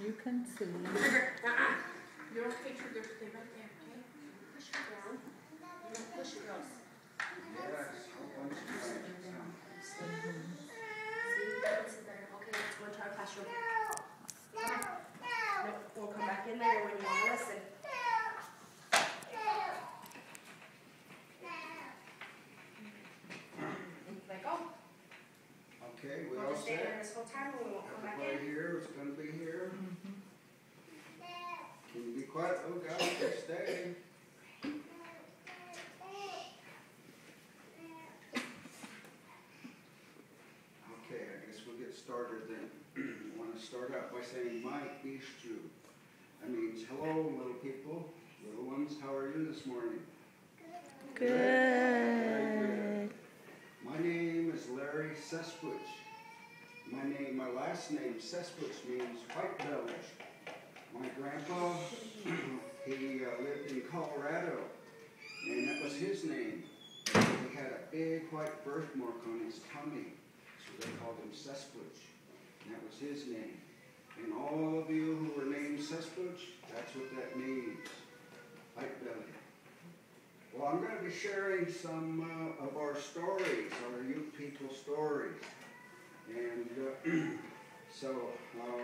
you can see. You don't picture your stay right there, okay? Push her down. You don't push girls. Yes. See, this is better. Okay, let's go into our classroom. No, we'll come back in later when you want to listen. Let go. Okay, we all We'll just stay there set? this whole time and we won't come back Everybody in. here is going to be here. Can you be quiet? Oh, God, just stay. Okay, I guess we'll get started then. I want to start out by saying, Mike Ishju. That means, hello, little people. Little ones, how are you this morning? Good. Very good. My name is Larry Sespuch. My last name, Sespuch, means white belly. My grandpa, he lived in Colorado, and that was his name. He had a big white birthmark on his tummy, so they called him Sespuch, and that was his name. And all of you who were named Sespuch, that's what that means, white belly. Well, I'm going to be sharing some of our stories, our youth people stories. And so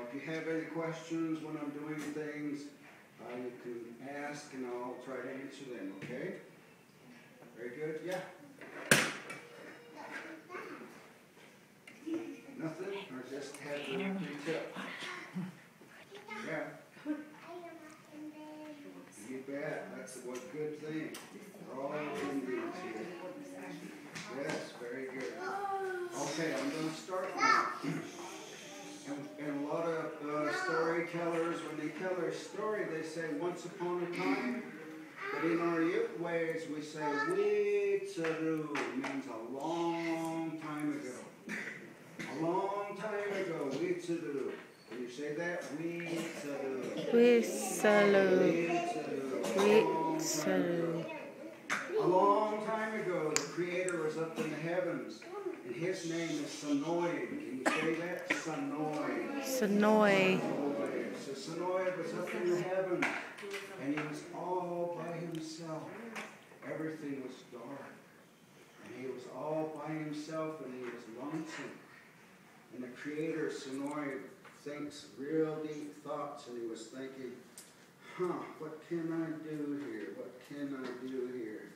if you have any questions when I'm doing things, you can ask and I'll try to answer them, okay? Very good? Yeah? Nothing? Or just had to reach up? Yeah? You bet. That's a good thing. We're all Indians here. Yes, very good. Okay, I'm going to start now. And a lot of storytellers, when they tell their story, they say once upon a time. But in our youth ways, we say Weetsaru, means a long time ago. A long time ago, Weetsaru. Can you say that? Weetsaru. Weetsaru. A long time ago, the Creator was up in the heavens, and His name is Sonoy. Can you say that? Sonoy. Sonoy. So Sonoy was up in the heavens, and He was all by Himself. Everything was dark, and He was all by Himself, and He was lonesome. And the Creator, Sonoy, thinks real deep thoughts, and he was thinking, what can I do here? What can I do here?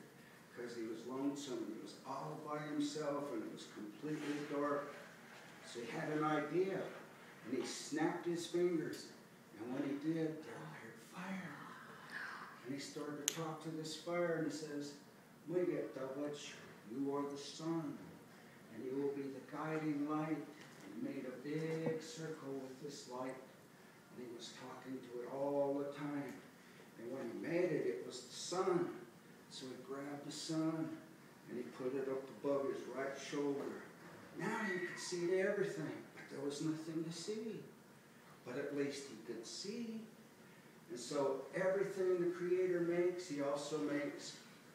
Because he was lonesome, and he was all by himself, and it was completely dark. So he had an idea, and he snapped his fingers, and when he did, there appeared fire. And he started to talk to this fire, and he says, Mugetawach, you are the sun, and you will be the guiding light. He made a big circle with this light, and he was talking to it all the time. And when he made it, it was the sun. So he grabbed the sun, and he put it up above his right shoulder. Now he could see everything, but there was nothing to see. But at least he could see. And so everything the Creator makes, He also makes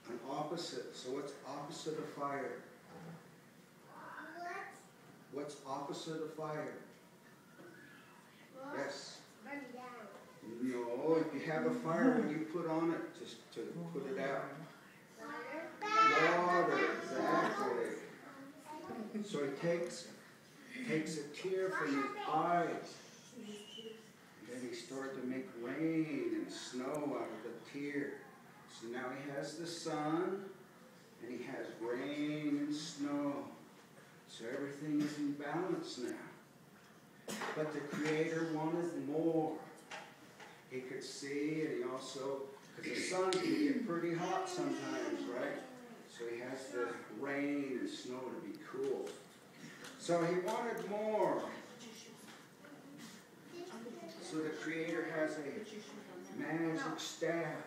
an opposite. So what's opposite of fire? What's opposite of fire? Yes. No, if you have a fire, what do you put on it just to put it out? Water, exactly. So he takes a tear from his eyes. And then he started to make rain and snow out of the tear. So now he has the sun, and he has rain and snow. So everything is in balance now. But the Creator wanted more. He could see, and he also, because the sun can get pretty hot sometimes, right? So he has the rain and snow to be cool. So he wanted more. So the Creator has a magic staff.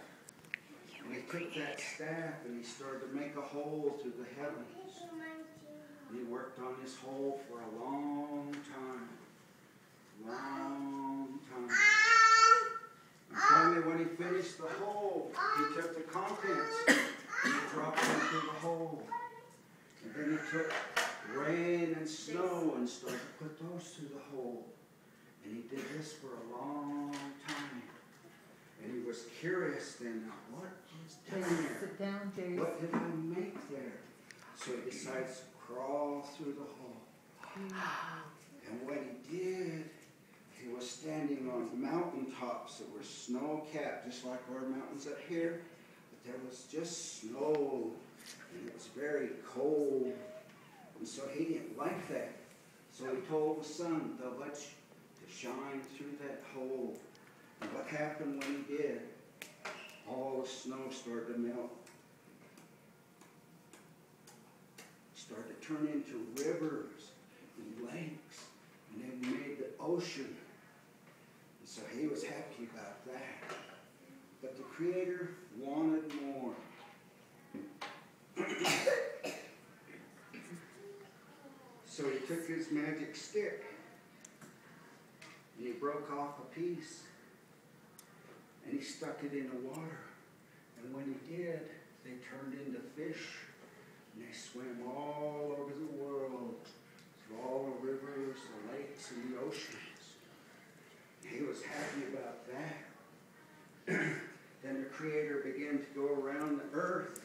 And he took that staff and he started to make a hole through the heavens. He worked on this hole for a long time. Long time. And finally, when he finished the hole, he took the contents and he dropped them into the hole. And then he took rain and snow and started to put those through the hole. And he did this for a long was curious then, what is down there? Sit down, Jerry. What did I make there? So he decides to crawl through the hole. And what he did, he was standing on mountaintops that were snow-capped, just like our mountains up here. But there was just snow, and it was very cold. And so he didn't like that. So he told the sun, they'll let you to shine through that hole. And what happened when he did? All the snow started to melt. It started to turn into rivers and lakes, and they made the ocean. And so he was happy about that. But the Creator wanted more. So he took his magic stick and he broke off a piece and he stuck it in the water. And when he did, they turned into fish and they swam all over the world, through all the rivers, the lakes, and the oceans. He was happy about that. Then the Creator began to go around the earth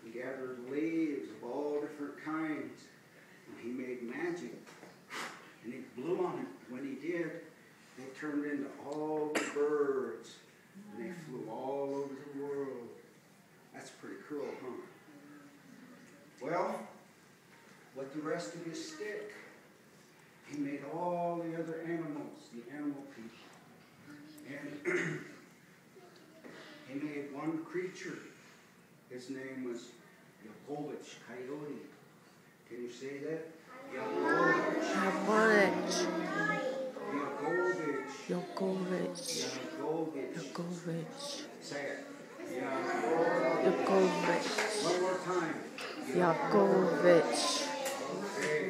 and gathered leaves of all different kinds. And he made magic. And he blew on it. When he did, they turned into all the birds. And they flew all over the world. That's pretty cool, huh? Well, with the rest of his stick, he made all the other animals, the animal people. And he made one creature. His name was Yakovich, coyote. Can you say that? Yakovich. Yakovich. Yakovich. Yakovich. Say it. Yakovich. One more time. Yakovich. Okay.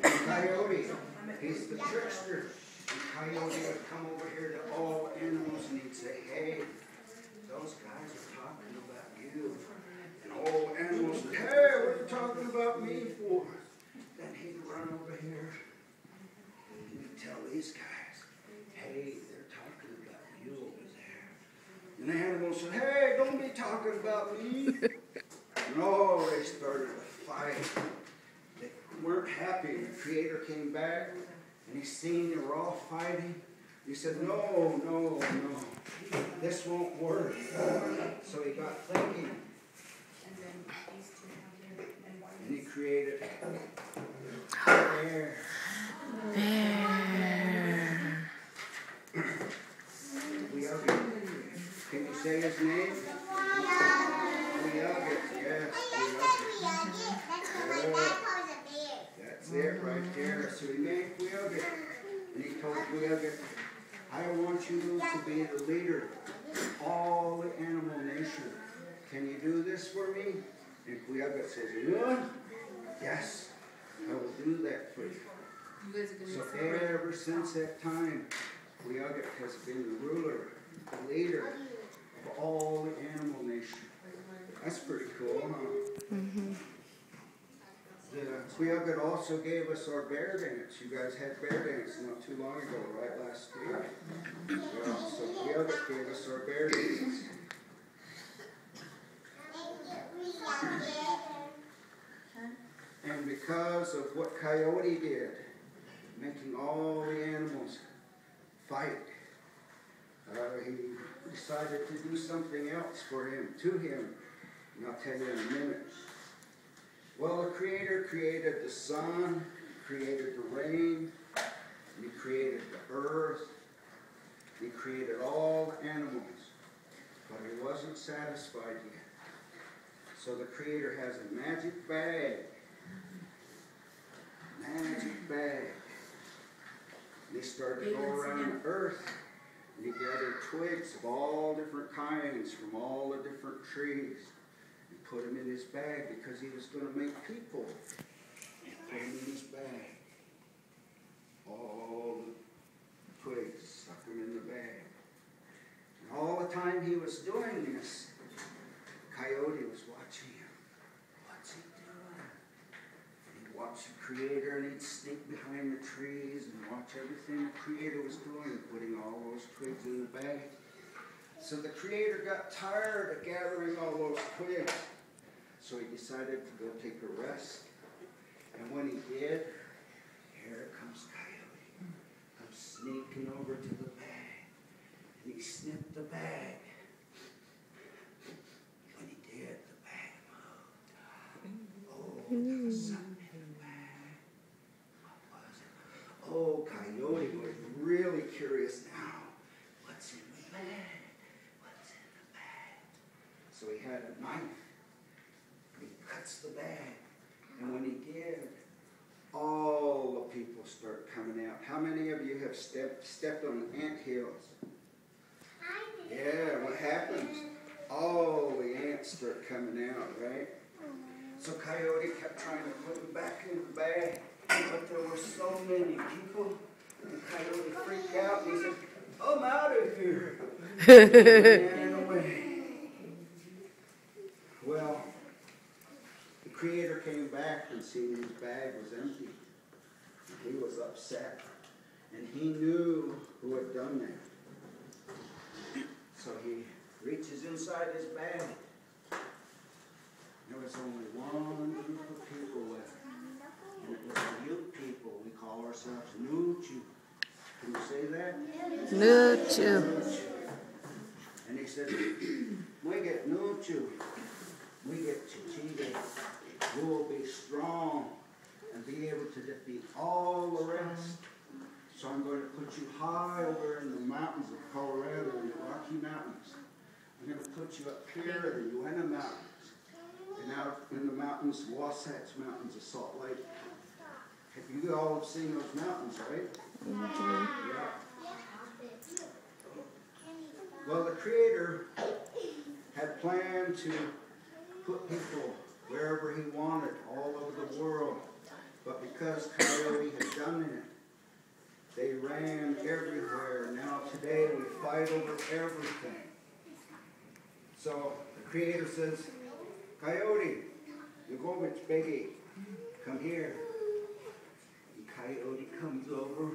Coyote. He's the trickster. And Coyote would come over here to all animals and he'd say, hey, those guys are talking about you. And all animals said, hey, what are you talking about me for? Then he'd run over here and he'd tell these guys, hey, they're talking about you over there. And the animals said, hey, don't be talking about me. And oh, they started to fight. They weren't happy. The Creator came back and he seen they were all fighting. He said, no, no, no, this won't work. So he got thinking. And he created bear. Can you say his name? Yes. That's it right there. So he made Queoget. And he told Queoget, I want you to be the leader of all the animal nation. Can you do this for me? And Queoget says, yeah. Yes, I will do that for you. So ever since that time, Queoget has been the ruler, the leader of all the animal nation. That's pretty cool, huh? Mm-hmm. Queoget also gave us our bear dance. You guys had bear dance not too long ago, right? Last week. Well, so Queoget gave us our bear dance. And because of what Coyote did, making all the animals fight, he decided to do something else for him, to him. And I'll tell you in a minute. Well, the Creator created the sun, created the rain, and he created the earth, he created all the animals, but he wasn't satisfied yet. So the Creator has a magic bag. Magic bag. And he started to go around the earth, and he gathered twigs of all different kinds from all the different trees. Put him in his bag because he was going to make people. Put him in his bag. All the twigs, stuck him in the bag. And all the time he was doing this, Coyote was watching him. What's he doing? And he'd watch the Creator and he'd sneak behind the trees and watch everything the Creator was doing, putting all those twigs in the bag. So the Creator got tired of gathering all those twigs. So he decided to go take a rest. And when he did, here comes Coyote. Comes sneaking over to the bag. And he snipped the bag. When he did, the bag moved. Oh, there was something in the bag. What was it? Oh, Coyote was really curious now. What's in the bag? What's in the bag? So he had a knife. He cuts the bag. And when he did, all the people start coming out. How many of you have stepped on ant hills? Yeah, what happens? All the ants start coming out, right? So Coyote kept trying to put them back in the bag, but there were so many people. And Coyote freaked out and he said, "I'm out of here." And ran away. Well, the Creator came back and seen his bag was empty. He was upset. And he knew who had done that. So he reaches inside his bag. There was only one group of people left. And it was the Ute people. We call ourselves NORTHERN. Can you say that? NORTHERN. And he said, "We get NORTHERN. We get Chichita. We will be strong and be able to defeat all the rest. So I'm going to put you high over in the mountains of Colorado, in the Rocky Mountains. I'm going to put you up here in the Uinta Mountains, and out in the mountains, Wasatch Mountains of Salt Lake." You all have seen those mountains, right? Mm-hmm. Yeah. Well, the Creator had planned to put people wherever he wanted, all over the world. But because Coyote had done it, they ran everywhere. Now today we fight over everything. So the Creator says, "Coyote, you go with Biggie. Come here." And Coyote comes over.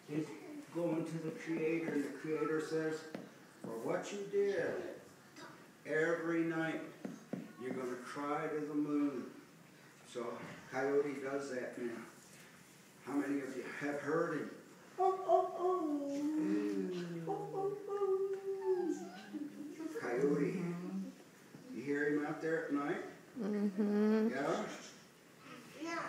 He's going to the Creator, and the Creator says, "For what you did, every night you're going to cry to the moon." So Coyote does that now. How many of you have heard him? Oh, oh, oh. Oh, oh, oh. Coyote. You hear him out there at night? Mm-hmm. Yeah?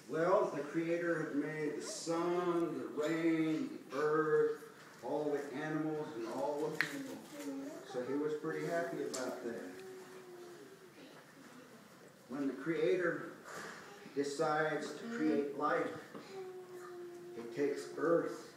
Well, the Creator had made the sun, the rain, the earth, all the animals, and all the people. So he was pretty happy about that. When the Creator decides to create life, he takes earth